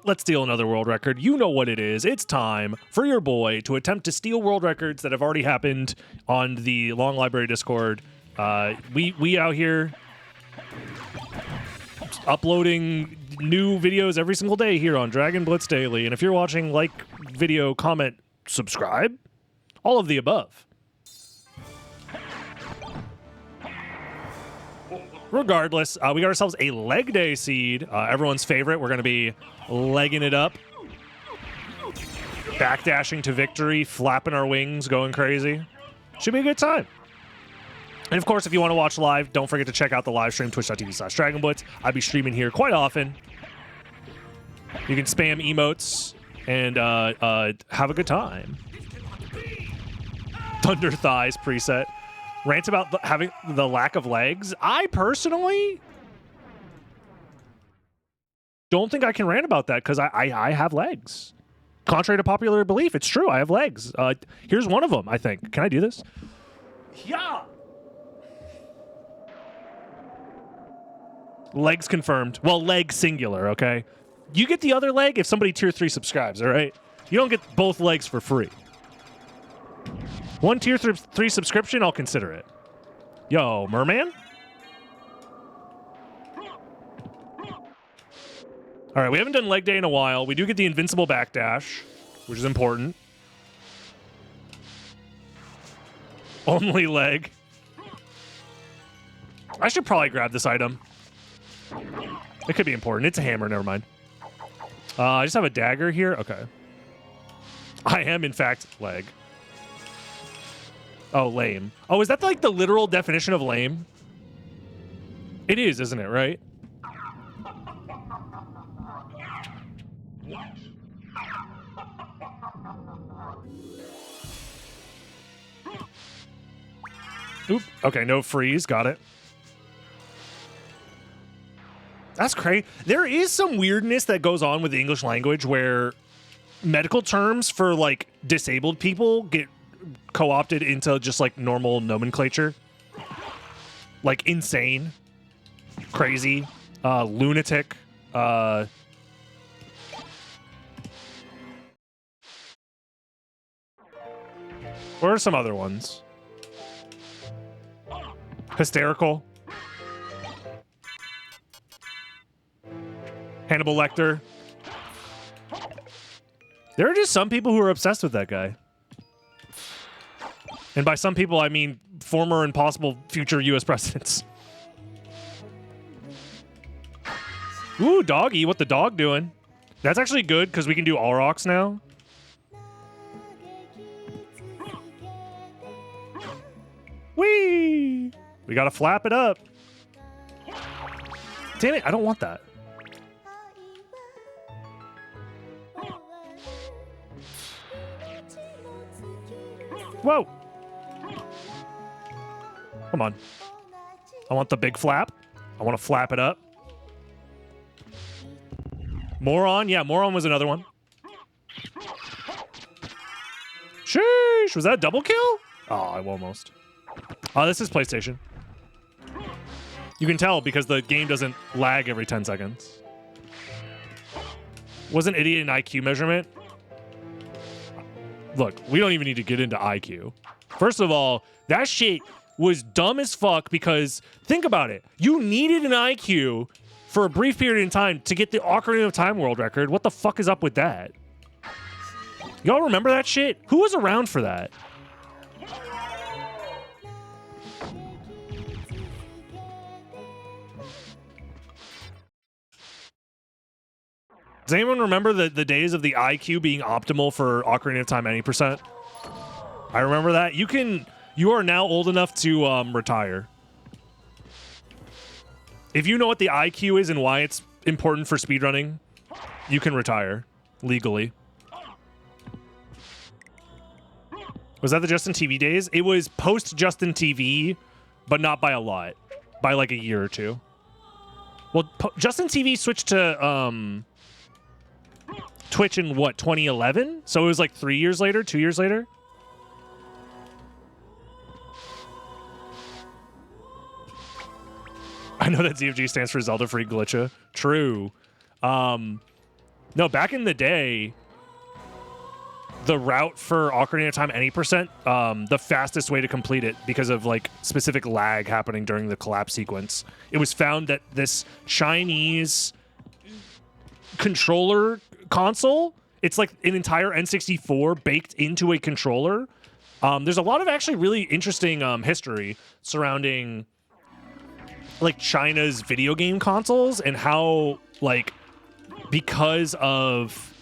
let's steal another world record. You know what it is. It's time for your boy to attempt to steal world records that have already happened on the Long Library Discord. We out here uploading new videos every single day here on Dragon Blitz Daily. And if you're watching, like video, comment, subscribe, all of the above. Regardless, we got ourselves a leg day seed, everyone's favorite. We're going to be legging it up, backdashing to victory, flapping our wings, going crazy. Should be a good time. And of course, if you want to watch live, don't forget to check out the live stream, twitch.tv/DragonBlitz. I'll be streaming here quite often. You can spam emotes and have a good time. Thunder Thighs preset. Rants about having the lack of legs. I personally don't think I can rant about that because I have legs. Contrary to popular belief, it's true. I have legs. Here's one of them, I think. Can I do this? Yeah. Legs confirmed. Well, leg singular, okay? You get the other leg if somebody tier 3 subscribes, all right? You don't get both legs for free. One tier 3 subscription, I'll consider it. Yo, Merman? All right, we haven't done leg day in a while. We do get the invincible backdash, which is important. Only leg. I should probably grab this item. It could be important. It's a hammer, never mind. I just have a dagger here. Okay. I am, in fact, leg. Oh, lame. Oh, is that like the literal definition of lame? It is, isn't it, right? Oop. Okay, no freeze. Got it. That's crazy. There is some weirdness that goes on with the English language where medical terms for, like, disabled people get co-opted into just like normal nomenclature, like insane, crazy, lunatic, what are some other ones? Hysterical, Hannibal Lecter. There are just some people who are obsessed with that guy. And by some people, I mean former and possible future U.S. presidents. Ooh, doggy. What the dog doing? That's actually good because we can do all rocks now. Whee! We got to flap it up. Damn it, I don't want that. Whoa! Come on. I want the big flap. I want to flap it up. Moron? Yeah, Moron was another one. Sheesh! Was that a double kill? Oh, I almost. Oh, this is PlayStation. You can tell because the game doesn't lag every 10 seconds. Wasn't idiot an IQ measurement? Look, we don't even need to get into IQ. First of all, that shit was dumb as fuck because, think about it. You needed an IQ for a brief period in time to get the Ocarina of Time world record. What the fuck is up with that? Y'all remember that shit? Who was around for that? Does anyone remember the days of the IQ being optimal for Ocarina of Time any percent? I remember that. You are now old enough to retire. If you know what the IQ is and why it's important for speedrunning, you can retire legally. Was that the Justin TV days? It was post Justin TV, but not by a lot. By like a year or two. Well, Justin TV switched to Twitch in what, 2011? So it was like 3 years later, 2 years later? I know that ZFG stands for Zelda Free Glitcha. True. No, back in the day, the route for Ocarina of Time any percent, the fastest way to complete it because of like specific lag happening during the collapse sequence, it was found that this Chinese controller console, it's like an entire N64 baked into a controller. There's a lot of actually really interesting history surrounding like China's video game consoles and how like because of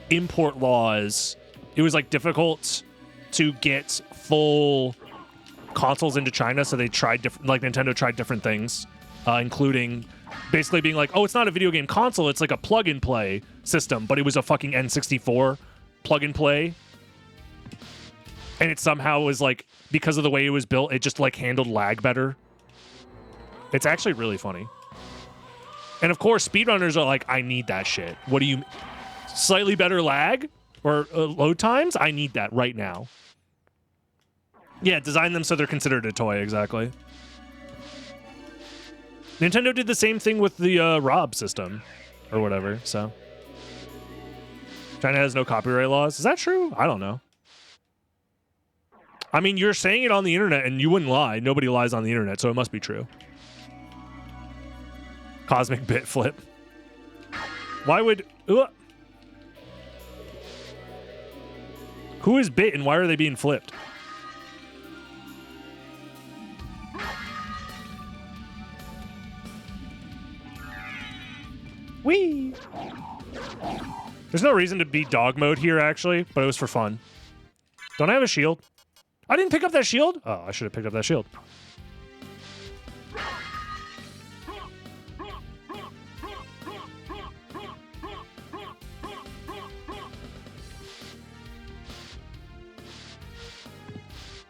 import laws, it was like difficult to get full consoles into China. So they tried different, like Nintendo tried different things, including basically being like, oh, it's not a video game console, it's like a plug and play system, but it was a fucking N64 plug and play. And it somehow was like, because of the way it was built, it just like handled lag better. It's actually really funny. And of course, speedrunners are like, I need that shit. What do you... Slightly better lag or load times? I need that right now. Yeah, design them so they're considered a toy, exactly. Nintendo did the same thing with the ROB system or whatever, so. China has no copyright laws. Is that true? I don't know. I mean, you're saying it on the internet and you wouldn't lie. Nobody lies on the internet, so it must be true. Cosmic bit flip. Why would... Who is bit and why are they being flipped? Whee! There's no reason to be dog mode here, actually, but it was for fun. Don't I have a shield? I didn't pick up that shield? Oh, I should have picked up that shield.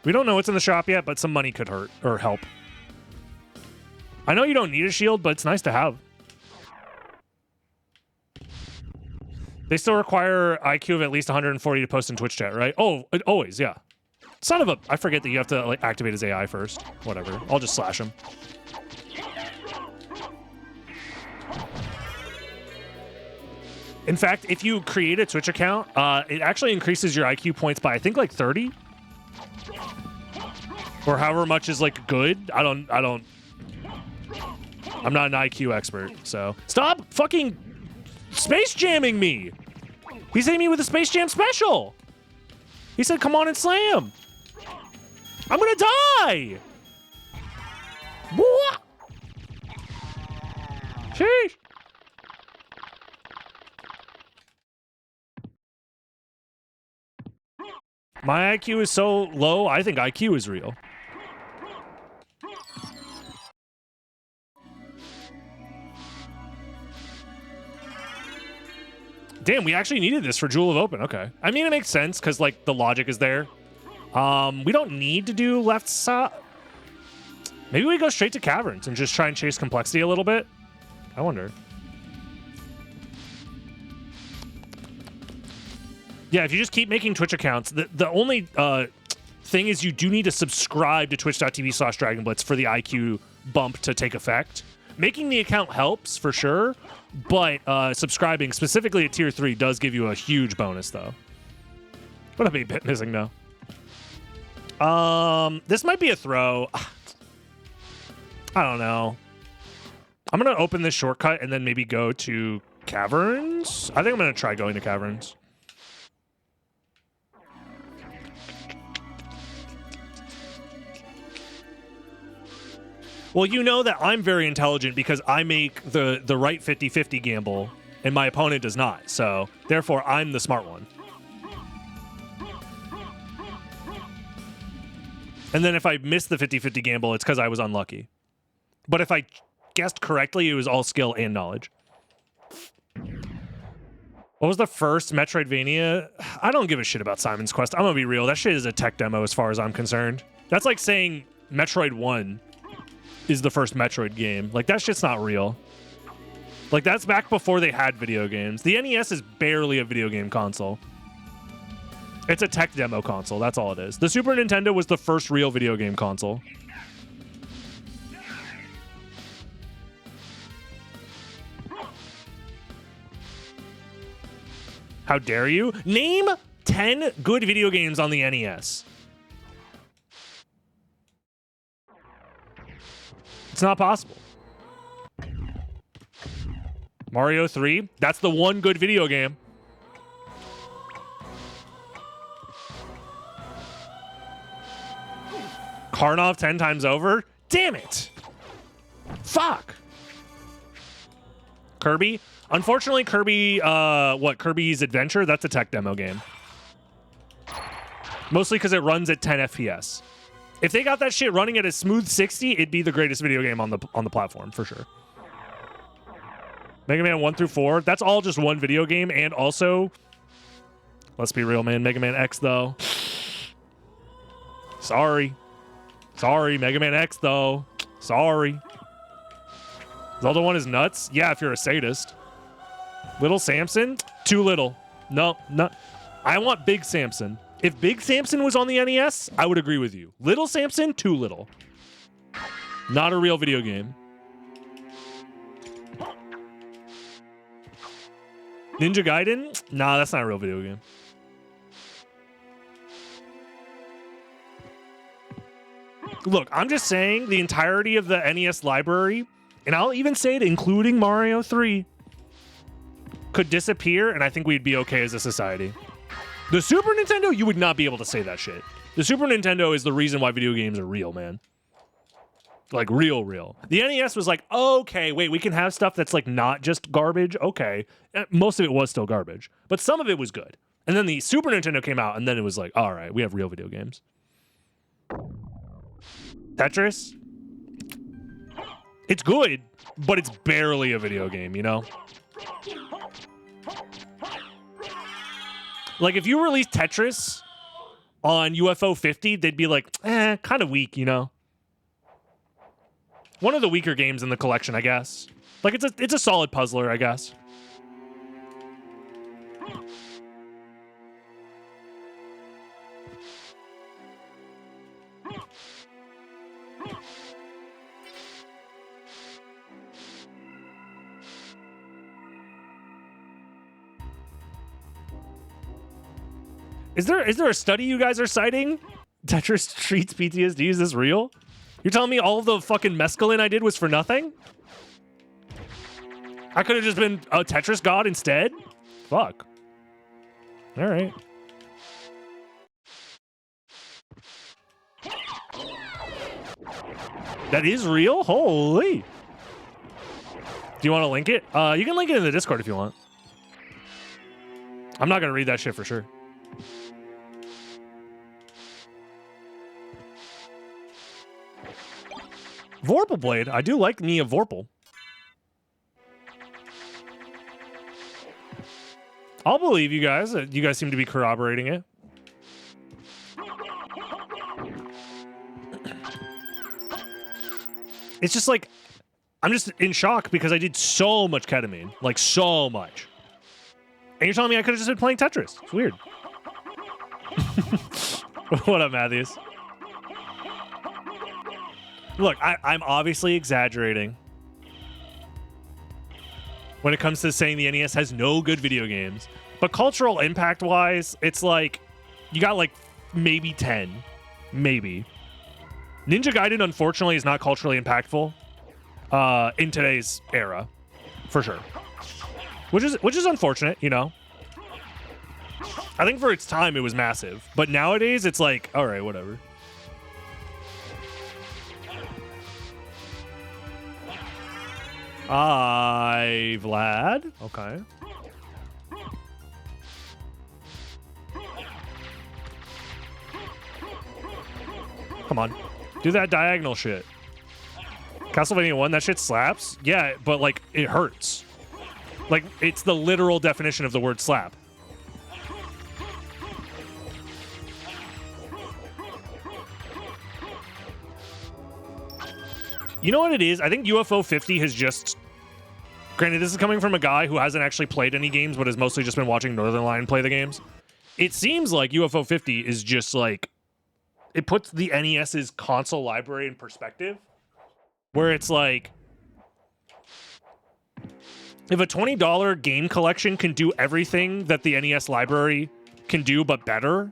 We don't know what's in the shop yet, but some money could hurt or help. I know you don't need a shield, but it's nice to have. They still require IQ of at least 140 to post in Twitch chat, right? Oh, always, yeah. Son of a... I forget that you have to like activate his AI first. Whatever. I'll just slash him. In fact, if you create a Twitch account, it actually increases your IQ points by, I think, like 30. Or however much is, like, good. I'm not an IQ expert, so... Stop fucking space jamming me! He's hitting me with a Space Jam special! He said, come on and slam! I'm gonna die! What? Sheesh! My IQ is so low, I think IQ is real. Damn, we actually needed this for Jewel of Open. Okay. I mean, it makes sense because, like, the logic is there. We don't need to do left side. Maybe we go straight to caverns and just try and chase complexity a little bit. I wonder. Yeah, if you just keep making Twitch accounts, the only thing is you do need to subscribe to twitch.tv/DragonBlitz for the IQ bump to take effect. Making the account helps, for sure, but subscribing, specifically at Tier 3, does give you a huge bonus, though. What a bit missing, though. This might be a throw. I don't know. I'm going to open this shortcut and then maybe go to caverns. I think I'm going to try going to caverns. Well, you know that I'm very intelligent because I make the right 50-50 gamble, and my opponent does not. So, therefore, I'm the smart one. And then if I miss the 50-50 gamble, it's because I was unlucky. But if I guessed correctly, it was all skill and knowledge. What was the first Metroidvania? I don't give a shit about Simon's Quest. I'm going to be real. That shit is a tech demo as far as I'm concerned. That's like saying Metroid 1 is the first Metroid game. Like, that shit's not real. Like, that's back before they had video games. The NES is barely a video game console. It's a tech demo console. That's all it is. The Super Nintendo was the first real video game console. How dare you? Name 10 good video games on the NES. It's not possible. Mario 3, that's the one good video game. Karnov 10 times over? Damn it. Fuck. Kirby? Unfortunately, Kirby, Kirby's Adventure? That's a tech demo game. Mostly because it runs at 10 FPS. If they got that shit running at a smooth 60, it'd be the greatest video game on the platform, for sure. Mega Man 1 through 4, that's all just one video game, and also, let's be real, man, Mega Man X, though. Sorry, Mega Man X, though. Sorry. Zelda 1 is nuts? Yeah, if you're a sadist. Little Samson? Too little. No. I want Big Samson. If Big Samson was on the NES, I would agree with you. Little Samson? Too little. Not a real video game. Ninja Gaiden? Nah, that's not a real video game. Look, I'm just saying the entirety of the NES library, and I'll even say it including Mario 3, could disappear, and I think we'd be okay as a society. The Super Nintendo, you would not be able to say that shit. The Super Nintendo is the reason why video games are real, man. Like, real. The NES was like, okay, wait, we can have stuff that's like not just garbage. Okay. Most of it was still garbage, but some of it was good. And then the Super Nintendo came out, and then it was like, all right, we have real video games. Tetris? It's good, but it's barely a video game, you know? Like, if you released Tetris on UFO 50, they'd be like, kind of weak, you know? One of the weaker games in the collection, I guess. Like, it's a solid puzzler, I guess. Is there a study you guys are citing? Tetris treats PTSD? Is this real? You're telling me all of the fucking mescaline I did was for nothing? I could have just been a Tetris god instead? Fuck. All right. That is real? Holy. Do you want to link it? You can link it in the Discord if you want. I'm not going to read that shit for sure. Vorpal Blade. I do like me a Vorpal. I'll believe you guys. You guys seem to be corroborating it. It's just like, I'm just in shock because I did so much ketamine. Like, so much. And you're telling me I could have just been playing Tetris. It's weird. What up, Matthews? Look, I'm obviously exaggerating when it comes to saying the NES has no good video games. But cultural impact-wise, it's like, you got like maybe 10. Maybe. Ninja Gaiden, unfortunately, is not culturally impactful in today's era, for sure. Which is unfortunate, you know? I think for its time, it was massive. But nowadays, it's like, all right, whatever. Vlad. Okay. Come on. Do that diagonal shit. Castlevania 1, that shit slaps? Yeah, but, like, it hurts. Like, it's the literal definition of the word slap. You know what it is? I think UFO 50 has just... Granted, this is coming from a guy who hasn't actually played any games, but has mostly just been watching Northern Lion play the games. It seems like UFO 50 is just like... It puts the NES's console library in perspective. Where it's like... If a $20 game collection can do everything that the NES library can do but better,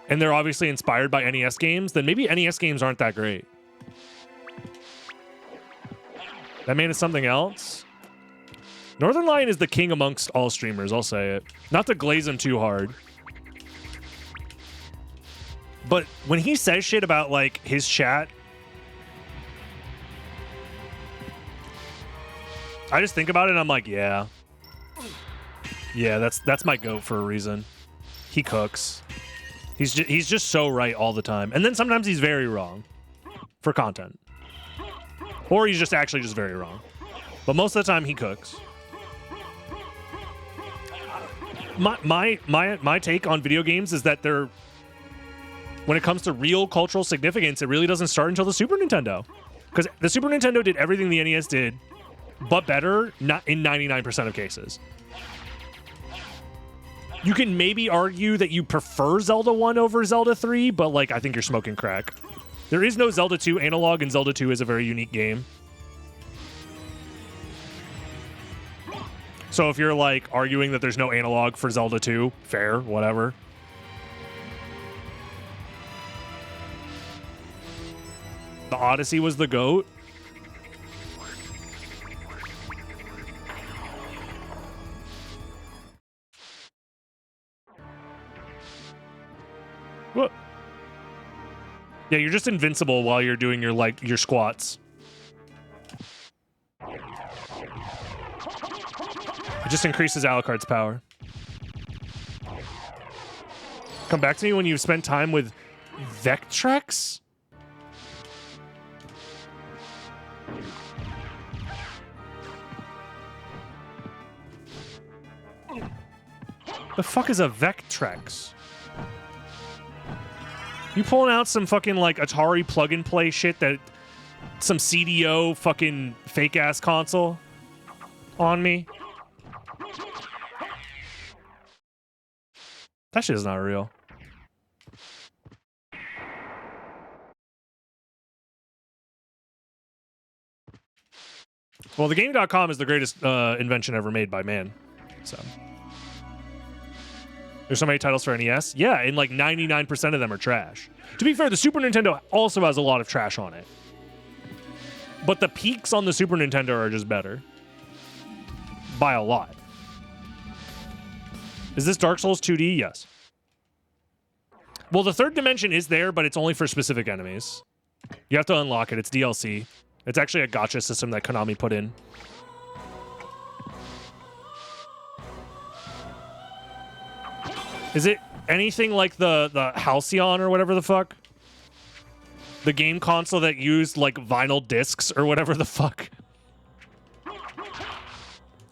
and they're obviously inspired by NES games, then maybe NES games aren't that great. That man is something else. Northern Lion is the king amongst all streamers, I'll say it. Not to glaze him too hard. But when he says shit about, like, his chat, I just think about it and I'm like, yeah. Yeah, that's my goat for a reason. He cooks. He's just so right all the time. And then sometimes he's very wrong for content. Or he's just actually just very wrong. But most of the time he cooks. My take on video games is that they're, when it comes to real cultural significance, it really doesn't start until the Super Nintendo. Because the Super Nintendo did everything the NES did, but better, not in 99% of cases. You can maybe argue that you prefer Zelda 1 over Zelda 3, but, like, I think you're smoking crack. There is no Zelda 2 analog, and Zelda 2 is a very unique game. So if you're, like, arguing that there's no analog for Zelda 2, fair, whatever. The Odyssey was the GOAT. What? Yeah, you're just invincible while you're doing your, like, your squats. It just increases Alucard's power. Come back to me when you've spent time with Vectrex? The fuck is a Vectrex? You pulling out some fucking, like, Atari plug-and-play shit that... Some CDO fucking fake-ass console on me? That shit is not real. Well, thegame.com is the greatest invention ever made by man. So... There's so many titles for NES. Yeah, and like 99% of them are trash. To be fair, the Super Nintendo also has a lot of trash on it. But the peaks on the Super Nintendo are just better. By a lot. Is this Dark Souls 2D? Yes. Well, the third dimension is there, but it's only for specific enemies. You have to unlock it. It's DLC. It's actually a gacha system that Konami put in. Is it anything like the Halcyon or whatever the fuck? The game console that used, like, vinyl discs or whatever the fuck?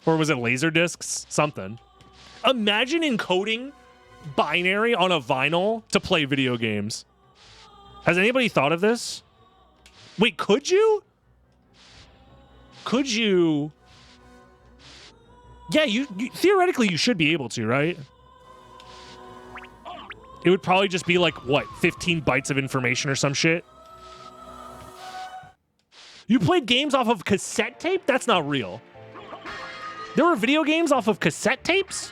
Or was it laser discs? Something. Imagine encoding binary on a vinyl to play video games. Has anybody thought of this? Wait, could you? Could you? Yeah, you theoretically you should be able to, right? It would probably just be like, what, 15 bytes of information or some shit? You played games off of cassette tape? That's not real. There were video games off of cassette tapes?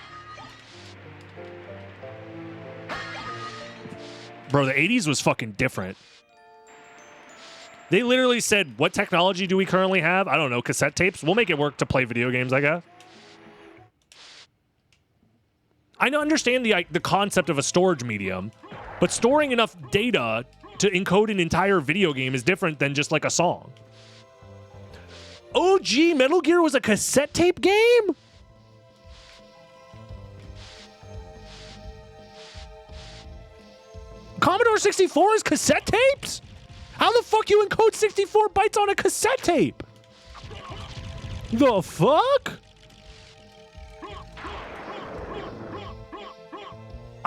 Bro, the 80s was fucking different. They literally said, what technology do we currently have? I don't know, cassette tapes? We'll make it work to play video games, I guess. I understand the concept of a storage medium, but storing enough data to encode an entire video game is different than just like a song. OG Metal Gear was a cassette tape game? Commodore 64 is cassette tapes? How the fuck you encode 64 bytes on a cassette tape? The fuck?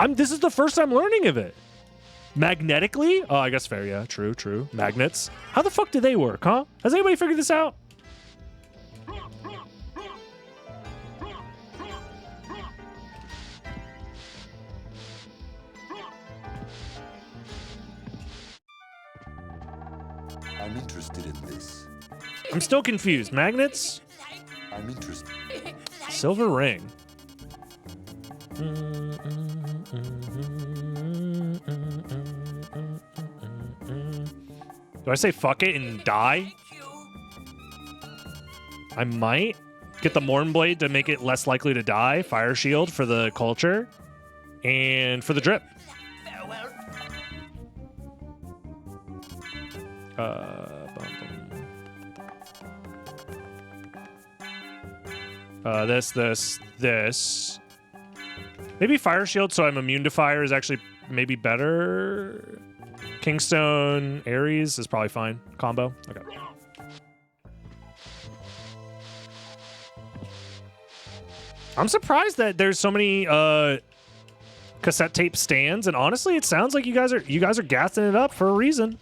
This is the first I'm learning of it. Magnetically? Oh, I guess fair, yeah. True, true. Magnets. How the fuck do they work, huh? Has anybody figured this out? I'm interested in this. I'm still confused. Magnets? I'm interested. Silver ring. Do I say fuck it and die? I might get the Mornblade to make it less likely to die. Fire shield for the culture. And for the drip. This. Maybe fire shield, so I'm immune to fire is actually maybe better. Kingstone, Ares is probably fine. Combo. Okay. I'm surprised that there's so many cassette tape stands, and honestly, it sounds like you guys are gassing it up for a reason.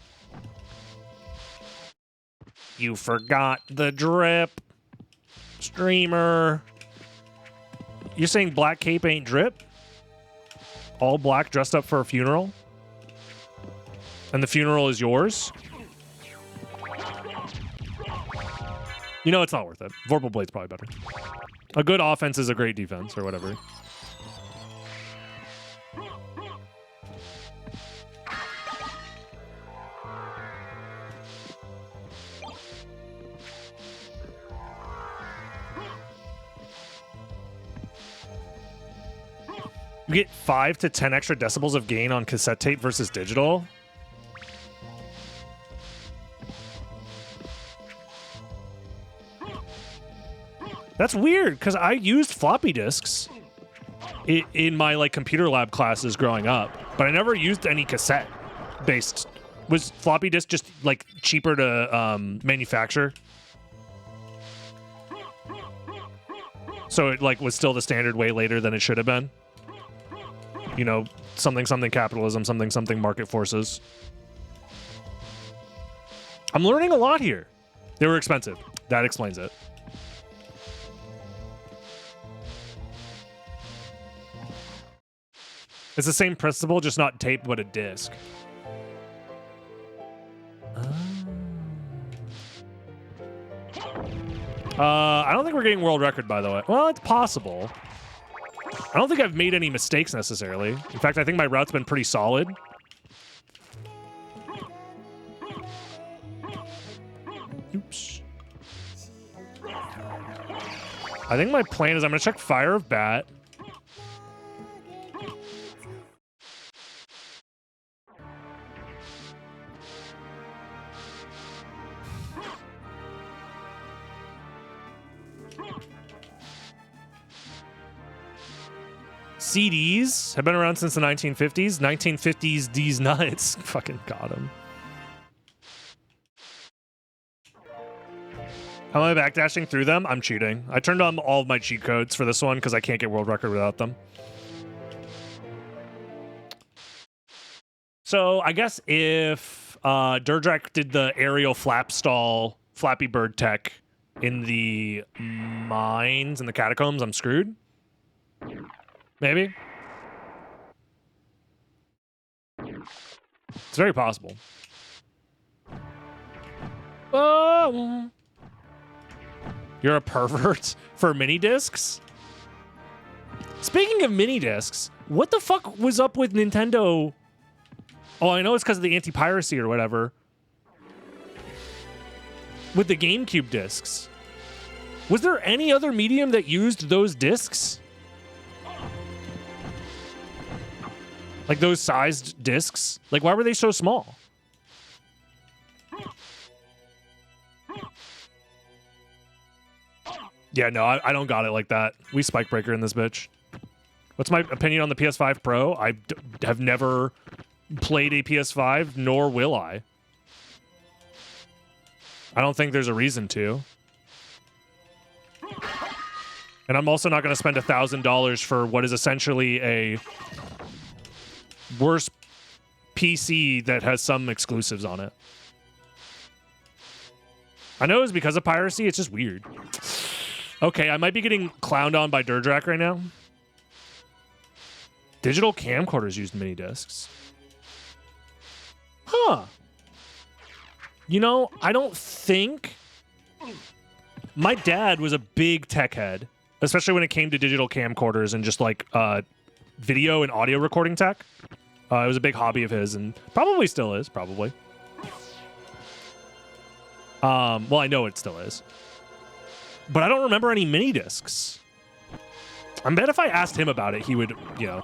You forgot the drip. Streamer. You're saying black cape ain't drip? All black dressed up for a funeral? And the funeral is yours? You know it's not worth it. Vorpal Blade's probably better. A good offense is a great defense, or whatever. You get 5 to 10 extra decibels of gain on cassette tape versus digital. That's weird, because I used floppy disks in my like computer lab classes growing up, but I never used any cassette based. Was floppy disk just like cheaper to manufacture? So it like was still the standard way later than it should have been? You know, something capitalism, something market forces. I'm learning a lot here. They were expensive. That explains it. It's the same principle, just not tape, but a disc. I don't think we're getting world record, by the way. Well, it's possible. I don't think I've made any mistakes necessarily. In fact, I think my route's been pretty solid. Oops. I think my plan is I'm going to check Fire of Bat. CDs have been around since the 1950s. 1950s, D's nuts. Fucking got him. How am I backdashing through them? I'm cheating. I turned on all of my cheat codes for this one because I can't get world record without them. So I guess if Durdrak did the aerial flap stall Flappy Bird tech in the mines and the catacombs, I'm screwed. Maybe. It's very possible. Oh. You're a pervert for mini discs? Speaking of mini discs, what the fuck was up with Nintendo? Oh, I know it's because of the anti-piracy or whatever. With the GameCube discs. Was there any other medium that used those discs? Like those sized discs? Like, why were they so small? Yeah, no, I don't got it like that. We spike breaker in this bitch. What's my opinion on the PS5 Pro? I have never played a PS5, nor will I. I don't think there's a reason to. And I'm also not going to spend $1,000 for what is essentially a worse PC that has some exclusives on it. I know it's because of piracy. It's just weird. Okay, I might be getting clowned on by Durdrak right now. Digital camcorders used mini discs. Huh. You know, I don't think My dad was a big tech head, especially when it came to digital camcorders and just like video and audio recording tech. It was a big hobby of his, and probably still is, probably. Well, I know it still is. But I don't remember any mini discs. I bet if I asked him about it, he would, you know,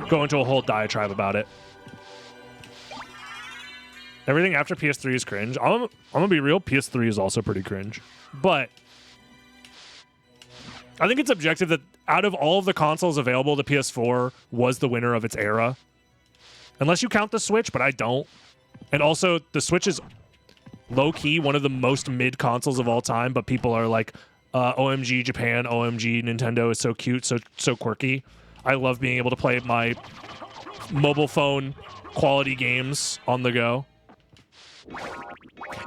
go into a whole diatribe about it. Everything after PS3 is cringe. I'm gonna be real, PS3 is also pretty cringe. But I think it's objective that out of all of the consoles available, the PS4 was the winner of its era. Unless you count the Switch, but I don't. And also, the Switch is low-key one of the most mid consoles of all time, but people are like, OMG Japan, OMG Nintendo is so cute, so quirky. I love being able to play my mobile phone quality games on the go.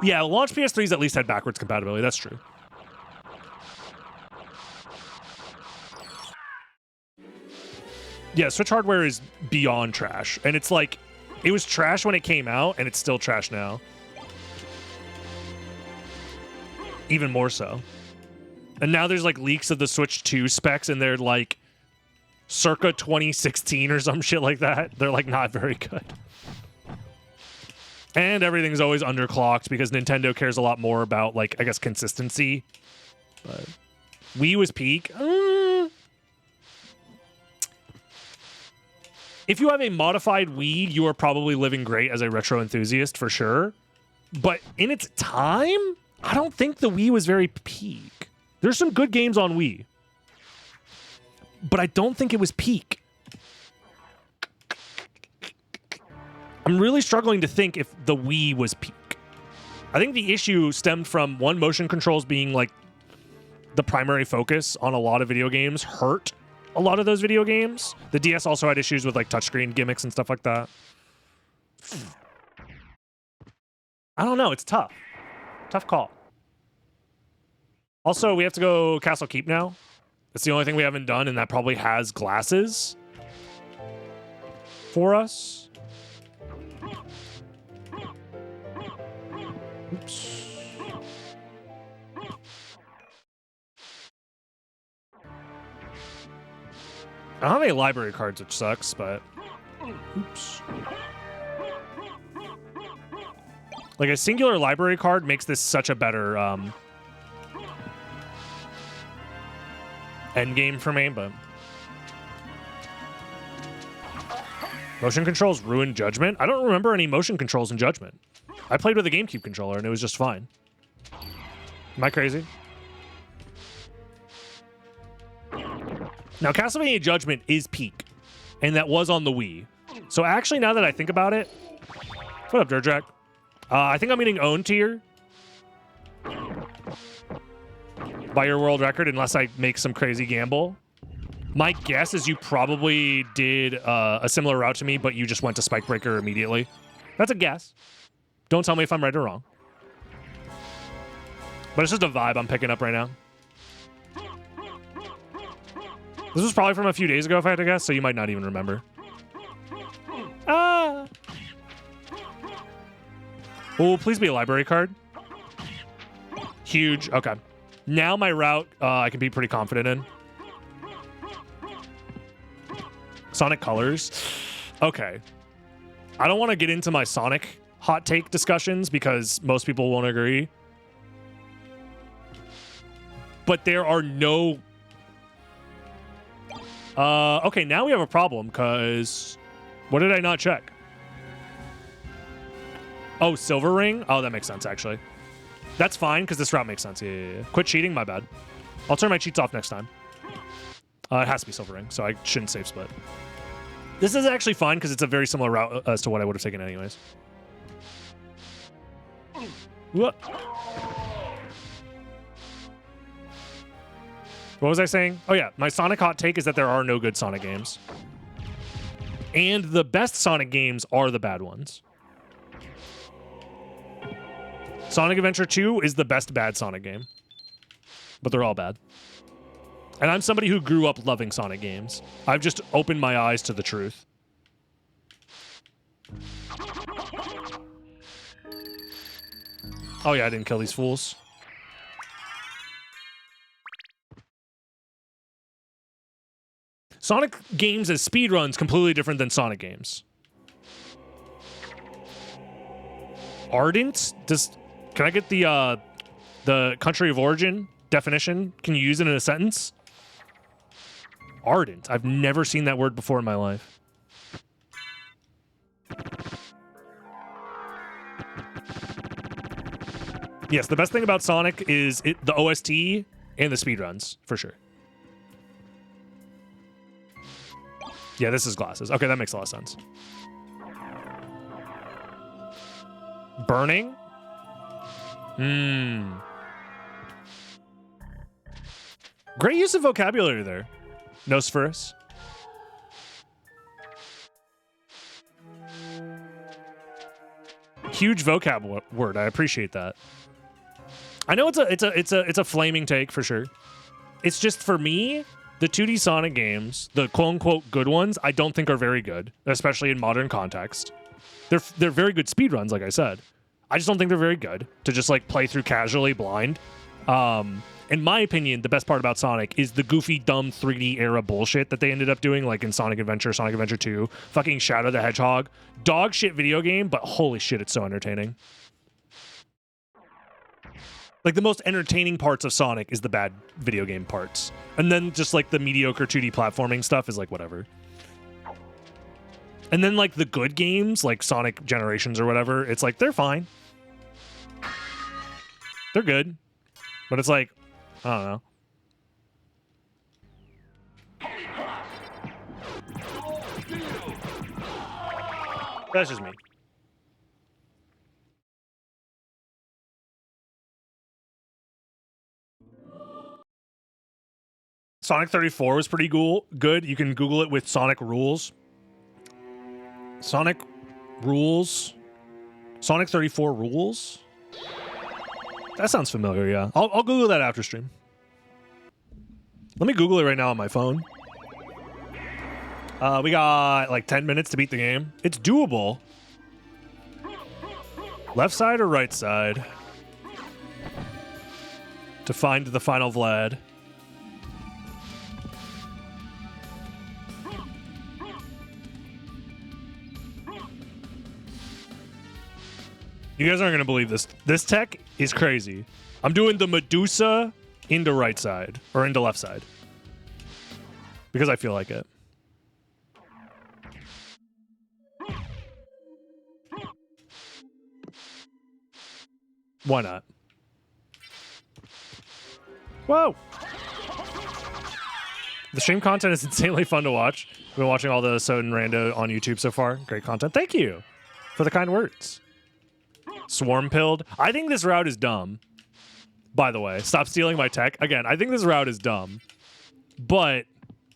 Yeah, launch PS3s at least had backwards compatibility, that's true. Yeah, Switch hardware is beyond trash. And it's like, it was trash when it came out, and it's still trash now. Even more so. And now there's like leaks of the Switch 2 specs, and they're like circa 2016 or some shit like that. They're like not very good. And everything's always underclocked because Nintendo cares a lot more about, like, I guess, consistency. But Wii was peak. If you have a modified Wii, you are probably living great as a retro enthusiast for sure. But in its time, I don't think the Wii was very peak. There's some good games on Wii. But I don't think it was peak. I'm really struggling to think if the Wii was peak. I think the issue stemmed from, one, motion controls being like the primary focus on a lot of video games hurt a lot of those video games. The DS also had issues with like touchscreen gimmicks and stuff like that. I don't know. It's tough. Tough call. Also, we have to go Castle Keep now. It's the only thing we haven't done, and that probably has glasses for us. Oops. I don't have any library cards, which sucks, but... Oops. Like, a singular library card makes this such a better end game for me, but... Motion controls ruined Judgment? I don't remember any motion controls in Judgment. I played with a GameCube controller, and it was just fine. Am I crazy? Now, Castlevania Judgment is peak, and that was on the Wii. So actually, now that I think about it... What up, Dirtjack? I think I'm getting owned tier by your world record, unless I make some crazy gamble. My guess is you probably did a similar route to me, but you just went to Spike Breaker immediately. That's a guess. Don't tell me if I'm right or wrong. But it's just a vibe I'm picking up right now. This was probably from a few days ago, if I had to guess, so you might not even remember. Ah! Oh, please be a library card. Huge. Okay. Now my route, I can be pretty confident in. Sonic Colors. Okay. I don't want to get into my Sonic hot take discussions because most people won't agree. But there are no... okay, now we have a problem, because... What did I not check? Oh, Silver Ring? Oh, that makes sense, actually. That's fine, because this route makes sense. Yeah. Quit cheating, my bad. I'll turn my cheats off next time. It has to be Silver Ring, so I shouldn't save split. This is actually fine, because it's a very similar route as to what I would have taken anyways. What? What was I saying? Oh yeah, my Sonic hot take is that there are no good Sonic games. And the best Sonic games are the bad ones. Sonic Adventure 2 is the best bad Sonic game. But they're all bad. And I'm somebody who grew up loving Sonic games. I've just opened my eyes to the truth. Oh yeah, I didn't kill these fools. Sonic games as speedruns completely different than Sonic games. Ardent? Can I get the country of origin definition? Can you use it in a sentence? Ardent. I've never seen that word before in my life. Yes, the best thing about Sonic is the OST and the speedruns, for sure. Yeah, this is glasses. Okay, that makes a lot of sense. Burning? Great use of vocabulary there, Nosferus. Huge vocab word. I appreciate that. I know it's a flaming take for sure. It's just for me, the 2D Sonic games, the quote-unquote good ones, I don't think are very good, especially in modern context. They're very good speedruns, like I said. I just don't think they're very good to just like play through casually blind. In my opinion, the best part about Sonic is the goofy, dumb 3D era bullshit that they ended up doing, like in Sonic Adventure 2, fucking Shadow the Hedgehog. Dog shit video game, but holy shit, it's so entertaining. Like, the most entertaining parts of Sonic is the bad video game parts. And then just, like, the mediocre 2D platforming stuff is, like, whatever. And then, like, the good games, like Sonic Generations or whatever, it's like, they're fine. They're good. But it's like, I don't know. That's just me. Sonic 34 was pretty good. You can Google it with Sonic Rules. Sonic Rules? Sonic 34 Rules? That sounds familiar, yeah. I'll Google that after stream. Let me Google it right now on my phone. We got like 10 minutes to beat the game. It's doable. Left side or right side? To find the final Vlad. You guys aren't going to believe this. This tech is crazy. I'm doing the Medusa into right side, or into left side. Because I feel like it. Why not? Whoa! The stream content is insanely fun to watch. I've been watching all the SotN Rando on YouTube so far. Great content. Thank you for the kind words. Swarm pilled. I think this route is dumb. By the way, stop stealing my tech. Again, I think this route is dumb. But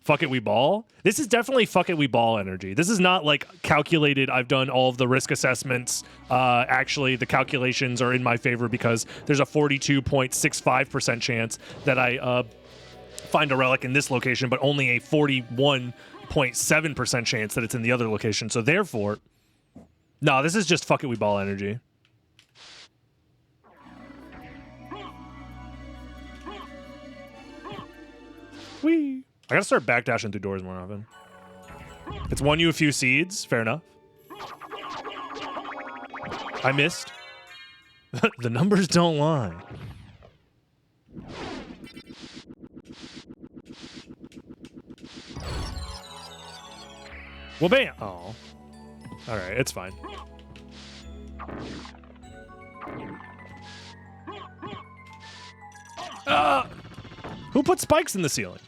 fuck it, we ball. This is definitely fuck it, we ball energy. This is not like calculated. I've done all of the risk assessments. Actually, the calculations are in my favor because there's a 42.65% chance that I find a relic in this location, but only a 41.7% chance that it's in the other location. So therefore, no, this is just fuck it, we ball energy. Whee! I gotta start backdashing through doors more often. It's won you a few seeds. Fair enough. I missed. The numbers don't lie. Well, bam! Oh. Alright, it's fine. Who put spikes in the ceiling?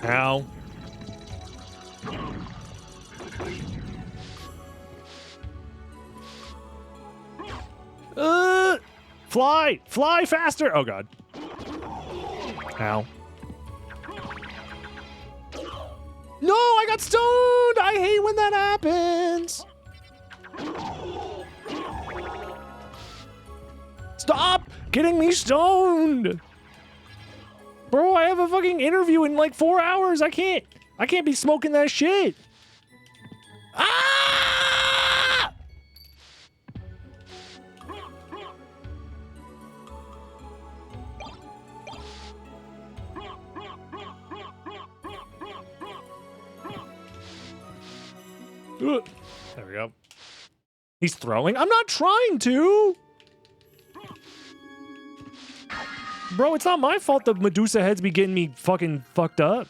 Ow. Fly! Fly faster! Oh, God. Ow. No, I got stoned! I hate when that happens! Stop getting me stoned! Bro, I have a fucking interview in like 4 hours. I can't be smoking that shit. Ah! There we go. He's throwing. I'm not trying to. Bro, it's not my fault the Medusa heads be getting me fucking fucked up.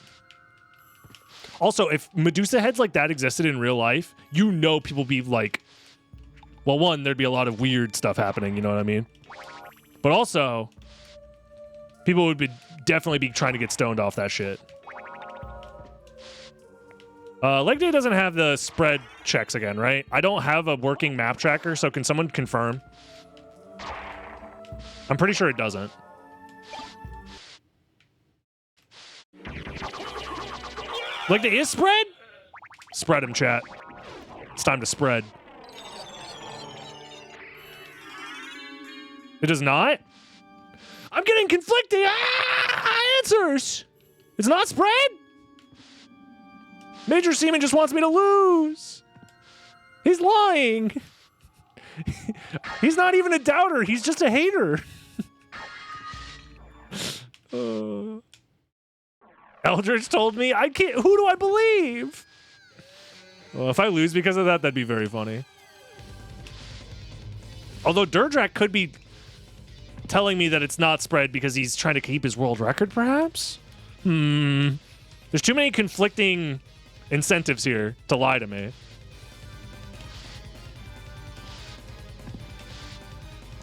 Also, if Medusa heads like that existed in real life, you know people be like... Well, one, there'd be a lot of weird stuff happening, you know what I mean? But also, people would definitely be trying to get stoned off that shit. Leg day doesn't have the spread checks again, right? I don't have a working map tracker, so can someone confirm? I'm pretty sure it doesn't. Leg day is spread? Spread him, chat. It's time to spread. It does not? I'm getting conflicting answers! It's not spread? Major Seaman just wants me to lose. He's lying. He's not even a doubter. He's just a hater. Eldritch told me I can't. Who do I believe? Well, if I lose because of that, that'd be very funny. Although Durdrak could be telling me that it's not spread because he's trying to keep his world record, perhaps? There's too many conflicting incentives here to lie to me.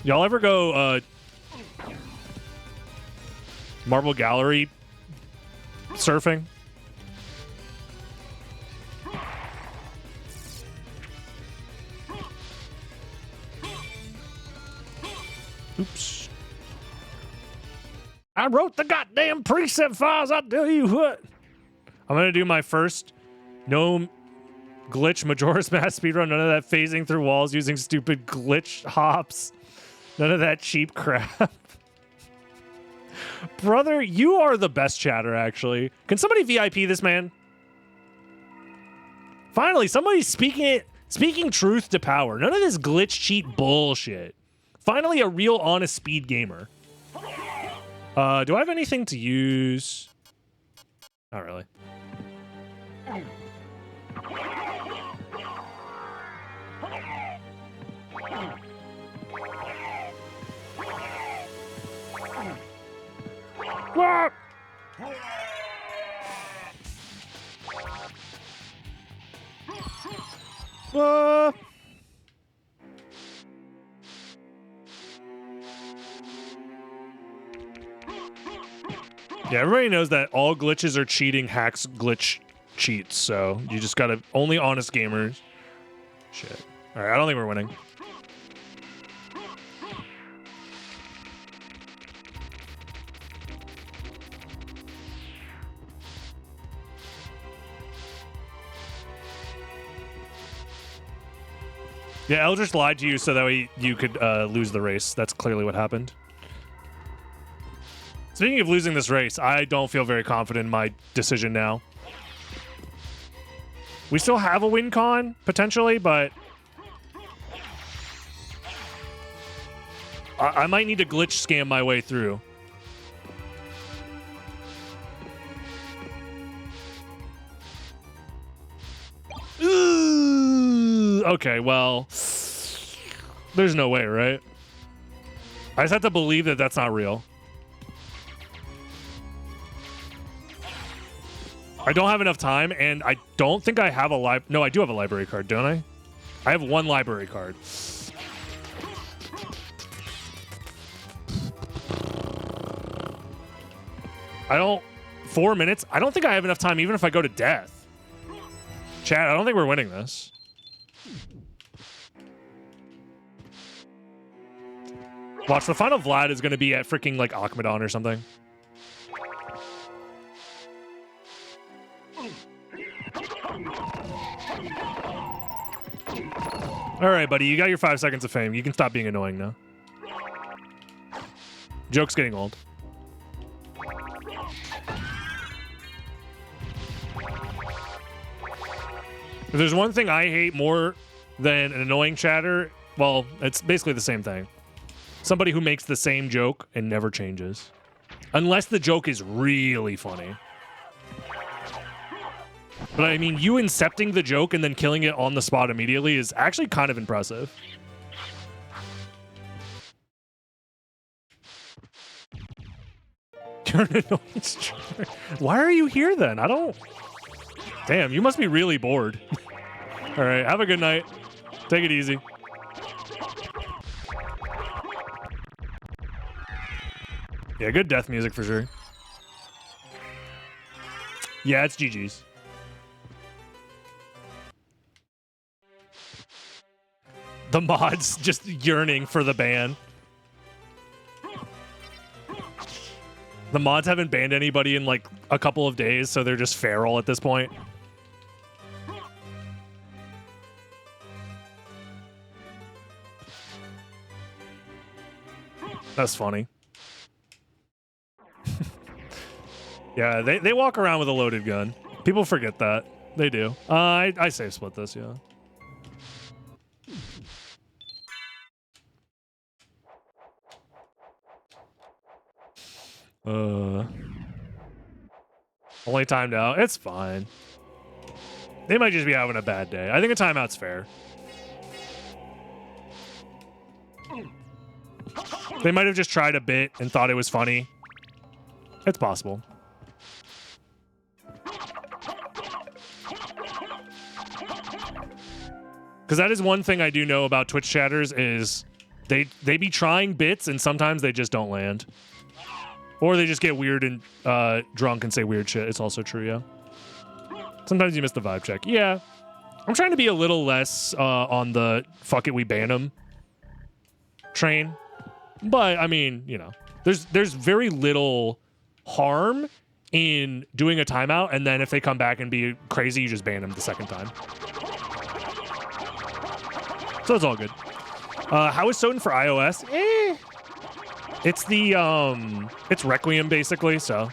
Y'all ever go Marble Gallery surfing? Oops. I wrote the goddamn preset files, I tell you what. I'm gonna do my first no glitch Majora's Mask speedrun. None of that phasing through walls using stupid glitch hops. None of that cheap crap. Brother, you are the best chatter, actually. Can somebody VIP this man? Finally, somebody's speaking truth to power. None of this glitch cheat bullshit. Finally, a real honest speed gamer. Do I have anything to use? Not really. Ah! Yeah, everybody knows that all glitches are cheating, hacks, glitch, cheats. So you just gotta only honest gamers. Shit. All right, I don't think we're winning. Yeah, Eldritch lied to you so that you could lose the race. That's clearly what happened. Speaking of losing this race, I don't feel very confident in my decision now. We still have a win con, potentially, but... I might need to glitch scam my way through. Ooh, okay, well... There's no way, right? I just have to believe that that's not real. I don't have enough time, and I don't think I have a No, I do have a library card, don't I? I have one library card. I don't... 4 minutes? I don't think I have enough time, even if I go to death. Chat, I don't think we're winning this. Watch, the final Vlad is going to be at freaking, like, Akmadon or something. All right, buddy, you got your 5 seconds of fame. You can stop being annoying now. Joke's getting old. If there's one thing I hate more than an annoying chatter, well, it's basically the same thing. Somebody who makes the same joke and never changes. Unless the joke is really funny. But I mean, you incepting the joke and then killing it on the spot immediately is actually kind of impressive. You're an annoying streamer. Why are you here then? I don't... Damn, you must be really bored. All right, have a good night. Take it easy. Yeah, good death music for sure. Yeah, it's GG's. The mods just yearning for the ban. The mods haven't banned anybody in like a couple of days, so they're just feral at this point. That's funny. Yeah, they walk around with a loaded gun. People forget that. They do. I save split this, yeah. Only timed out. It's fine. They might just be having a bad day. I think a timeout's fair. They might have just tried a bit and thought it was funny. It's possible. Because that is one thing I do know about Twitch chatters is they be trying bits and sometimes they just don't land. Or they just get weird and drunk and say weird shit. It's also true, yeah. Sometimes you miss the vibe check. Yeah. I'm trying to be a little less on the fuck it, we ban them train. But, I mean, you know, there's very little harm in doing a timeout, and then if they come back and be crazy, you just ban them the second time. So it's all good. How is SotN for iOS? It's the, it's Requiem, basically, so.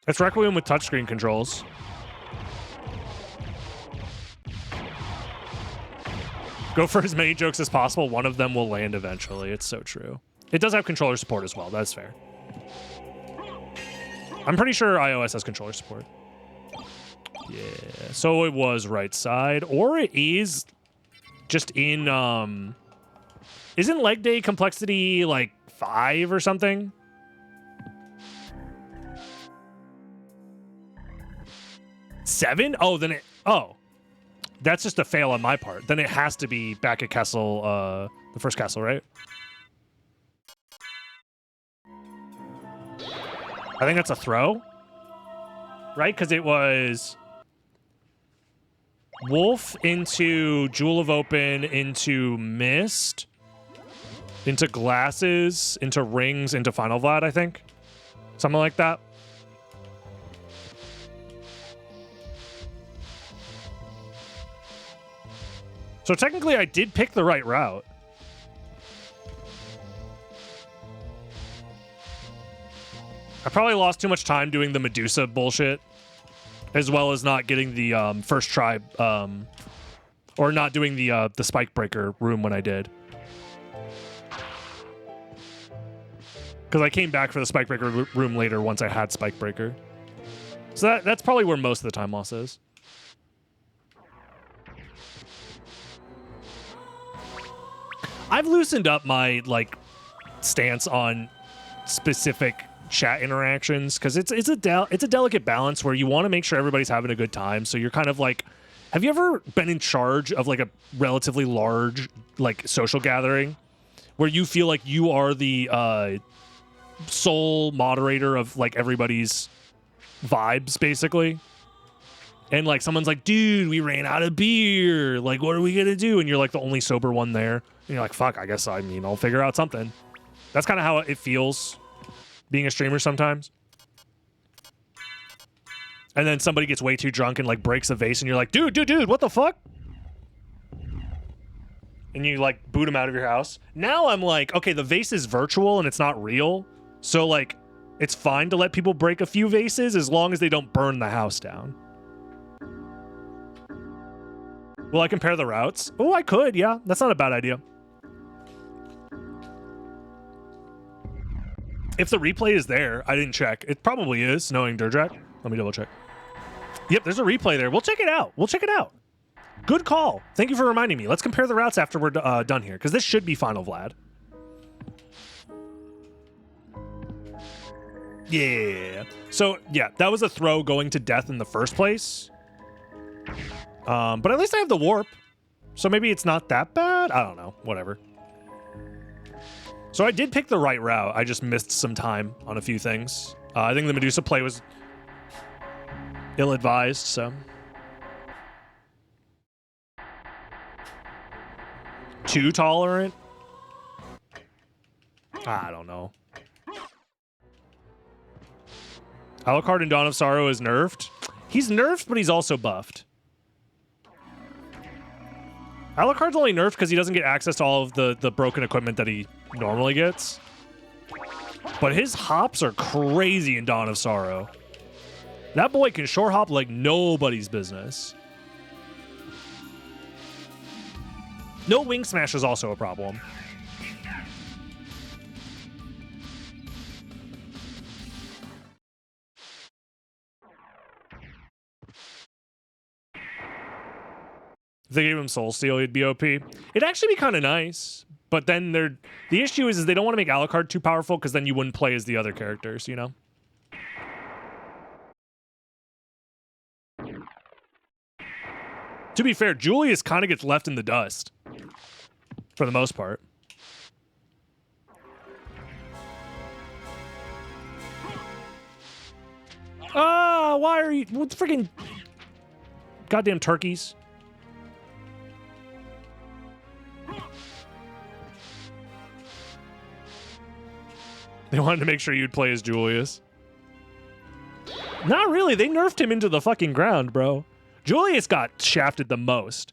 It's Requiem with touchscreen controls. Go for as many jokes as possible. One of them will land eventually. It's so true. It does have controller support as well. That's fair. I'm pretty sure iOS has controller support. Yeah. So it was right side. Or it is just in... Isn't leg day complexity like 5 or something? Seven? Oh, then it... Oh. That's just a fail on my part. Then it has to be back at Castle, the first castle, right? I think that's a throw. Right? Because it was... Wolf into Jewel of Open, into Mist, into Glasses, into Rings, into Final Vlad, I think. Something like that. So technically, I did pick the right route. I probably lost too much time doing the Medusa bullshit, as well as not getting the first try, or not doing the Spike Breaker room when I did. Because I came back for the Spike Breaker room later once I had Spike Breaker. So that's probably where most of the time loss is. I've loosened up my like stance on specific chat interactions because it's a delicate balance where you want to make sure everybody's having a good time. So you're kind of like, have you ever been in charge of like a relatively large like social gathering where you feel like you are the sole moderator of like everybody's vibes basically? And like someone's like, dude, we ran out of beer. Like, what are we gonna do? And you're like the only sober one there. And you're like, fuck, I guess, I mean, I'll figure out something. That's kind of how it feels being a streamer sometimes. And then somebody gets way too drunk and like breaks a vase and you're like, dude, what the fuck? And you like boot them out of your house. Now I'm like, okay, the vase is virtual and it's not real. So like, it's fine to let people break a few vases as long as they don't burn the house down. Will I compare the routes? Oh, I could, yeah. That's not a bad idea. If the replay is there, I didn't check. It probably is, knowing Durjack. Let me double check. Yep, there's a replay there. We'll check it out. We'll check it out. Good call. Thank you for reminding me. Let's compare the routes after we're done here, because this should be final Vlad. Yeah. So, yeah, that was a throw going to death in the first place. But at least I have the warp. So maybe it's not that bad? I don't know. Whatever. So I did pick the right route. I just missed some time on a few things. I think the Medusa play was ill-advised, so... Too tolerant? I don't know. Alucard in Dawn of Sorrow is nerfed. He's nerfed, but he's also buffed. Alucard's only nerfed because he doesn't get access to all of the broken equipment that he normally gets. But his hops are crazy in Dawn of Sorrow. That boy can short hop like nobody's business. No wing smash is also a problem. If they gave him Soul Steal, he'd be OP. It'd actually be kind of nice. But then the issue is they don't want to make Alucard too powerful because then you wouldn't play as the other characters, you know? To be fair, Julius kind of gets left in the dust. For the most part. Ah, why are you... What freaking... Goddamn turkeys. They wanted to make sure you'd play as Julius. Not really. They nerfed him into the fucking ground, bro. Julius got shafted the most.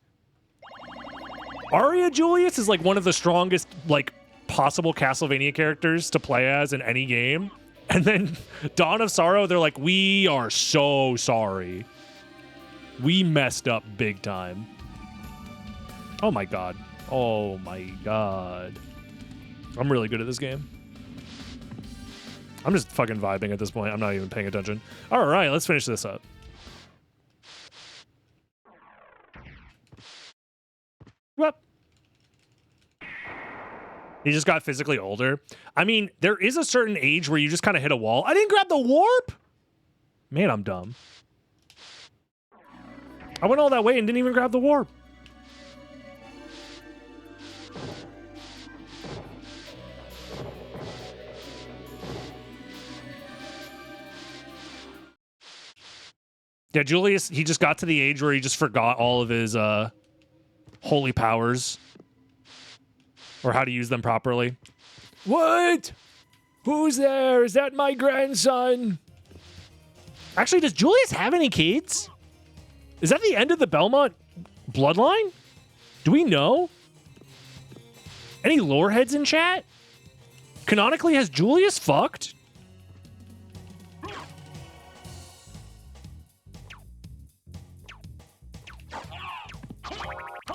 Arya Julius is like one of the strongest, like, possible Castlevania characters to play as in any game. And then Dawn of Sorrow, they're like, we are so sorry. We messed up big time. Oh my god. Oh my god. I'm really good at this game. I'm just fucking vibing at this point. I'm not even paying attention. All right, let's finish this up. Whoop. He just got physically older. I mean, there is a certain age where you just kind of hit a wall. I didn't grab the warp? Man, I'm dumb. I went all that way and didn't even grab the warp. Yeah, Julius, he just got to the age where he just forgot all of his holy powers. Or how to use them properly. What? Who's there? Is that my grandson? Actually, does Julius have any kids? Is that the end of the Belmont bloodline? Do we know? Any lore heads in chat? Canonically, has Julius fucked?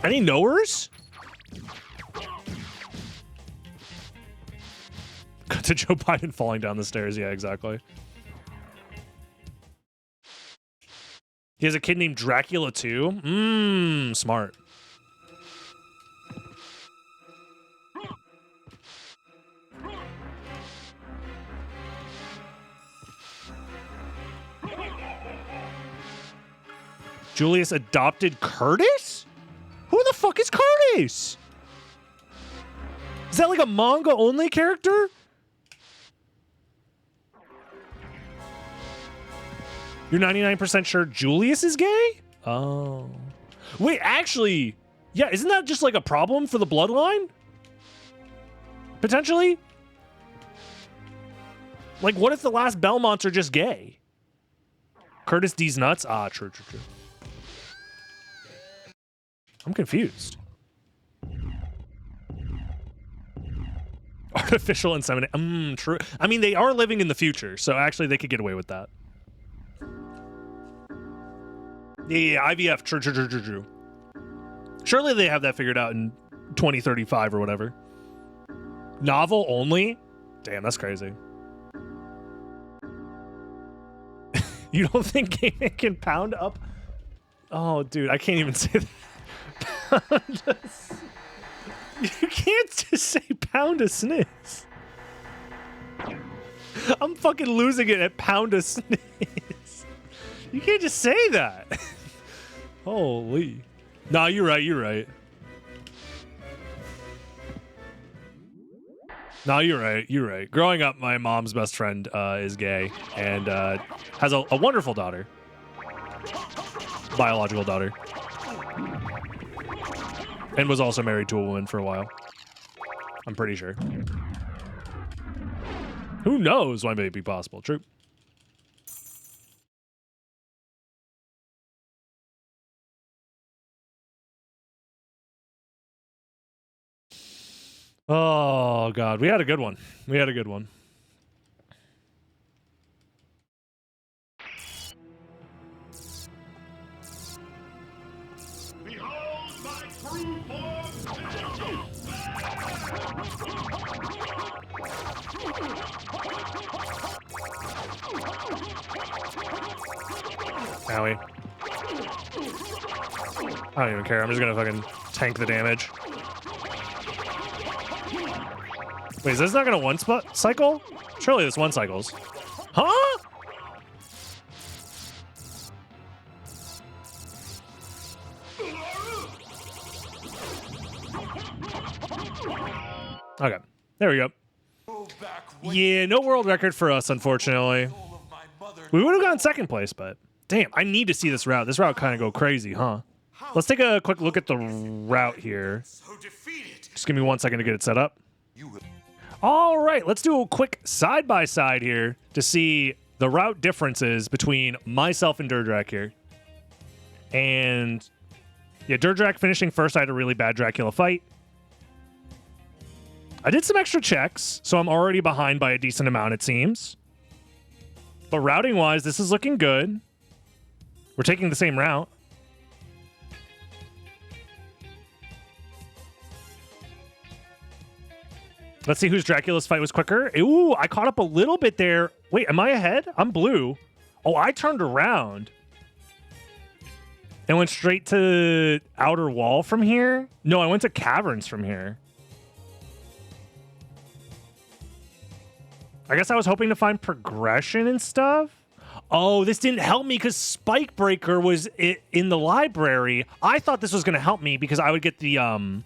Any knowers? Cut to Joe Biden falling down the stairs. Yeah, exactly. He has a kid named Dracula too. Smart. Julius adopted Curtis? Who the fuck is Curtis? Is that like a manga only character? You're 99% sure Julius is gay? Oh. Wait, actually, yeah, isn't that just like a problem for the bloodline? Potentially? Like, what if the last Belmonts are just gay? Curtis D's nuts? Ah, true. I'm confused. Artificial insemination. True. I mean, they are living in the future, so actually they could get away with that. Yeah, IVF. True. Surely they have that figured out in 2035 or whatever. Novel only? Damn, that's crazy. You don't think gaming can pound up? Oh, dude, I can't even say that. You can't just say pound a SNES. I'm fucking losing it at pound a SNES. You can't just say that. Holy. Nah, you're right, you're right. No, you're right. You're right. Growing up, my mom's best friend is gay and has a wonderful daughter. Biological daughter. And was also married to a woman for a while. I'm pretty sure. Who knows why may it be possible? True. Oh, God. We had a good one. We had a good one. Behold my true form! Owie. I don't even care. I'm just gonna fucking tank the damage. Wait, is this not gonna one spot cycle? Surely this one cycles. Huh? Okay, there we go. Yeah, no world record for us, unfortunately. We would have gotten second place, but damn, I need to see this route. This route kind of go crazy, huh? Let's take a quick look at the route here. Just give me 1 second to get it set up. All right, let's do a quick side-by-side here to see the route differences between myself and Durdrak here. And yeah, Durdrak finishing first. I had a really bad Dracula fight. I did some extra checks, so I'm already behind by a decent amount, it seems. But routing-wise, this is looking good. We're taking the same route. Let's see whose Dracula's fight was quicker. Ooh, I caught up a little bit there. Wait, am I ahead? I'm blue. Oh, I turned around and went straight to outer wall from here. No, I went to caverns from here. I guess I was hoping to find progression and stuff. Oh, this didn't help me because Spike Breaker was in the library. I thought this was going to help me because I would get the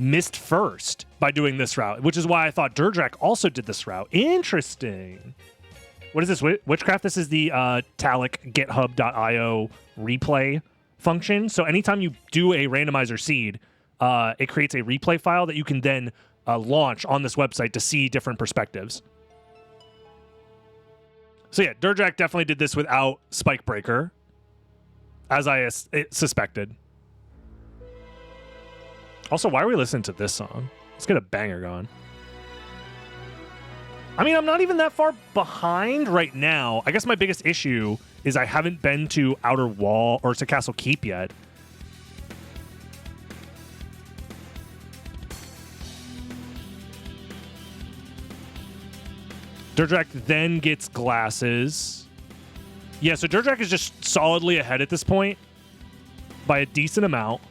missed first by doing this route, which is why I thought Durdrak also did this route. Interesting. What is this? Witchcraft? This is the Talic GitHub.io replay function. So anytime you do a randomizer seed, it creates a replay file that you can then launch on this website to see different perspectives. So yeah, Durdrak definitely did this without Spike Breaker, as I suspected. Also, why are we listening to this song? Let's get a banger going. I mean, I'm not even that far behind right now. I guess my biggest issue is I haven't been to Outer Wall or to Castle Keep yet. Durdrak then gets glasses. Yeah, so Durdrak is just solidly ahead at this point by a decent amount.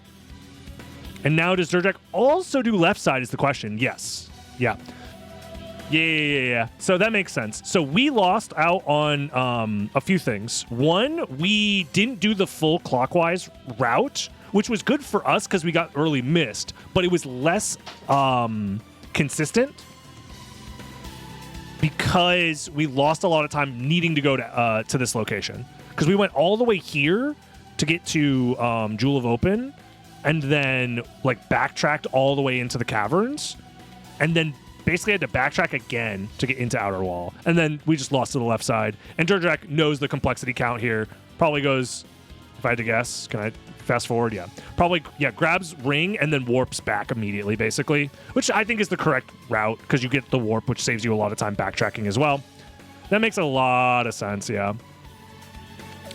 And now does Durdrak also do left side is the question. Yes. Yeah. Yeah. So that makes sense. So we lost out on a few things. One, we didn't do the full clockwise route, which was good for us because we got early missed, but it was less consistent because we lost a lot of time needing to go to this location. Because we went all the way here to get to Jewel of Open, and then like backtracked all the way into the caverns, and then basically had to backtrack again to get into Outer Wall. And then we just lost to the left side. And Durdrak knows the complexity count here. Probably goes, if I had to guess, can I fast forward? Yeah. Probably, yeah, grabs ring and then warps back immediately, basically. Which I think is the correct route, because you get the warp, which saves you a lot of time backtracking as well. That makes a lot of sense, yeah.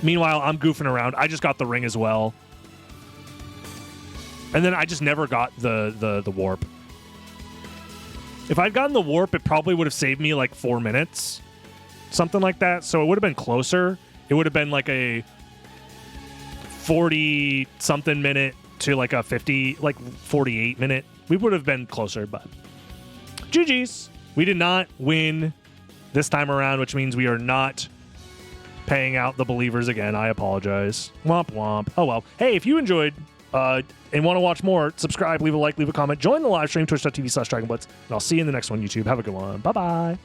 Meanwhile, I'm goofing around. I just got the ring as well. And then I just never got the warp. If I'd gotten the warp, it probably would have saved me like 4 minutes. Something like that. So it would have been closer It would have been like a 40 something minute to like a 50, like 48 minute. We would have been closer, but GG's. We did not win this time around, which means we are not paying out the believers again. I apologize. Womp womp. Oh well. Hey, if you enjoyed and want to watch more, subscribe, leave a like, leave a comment, join the live stream, twitch.tv/DragonBlitz, and I'll see you in the next one, YouTube. Have a good one. Bye-bye.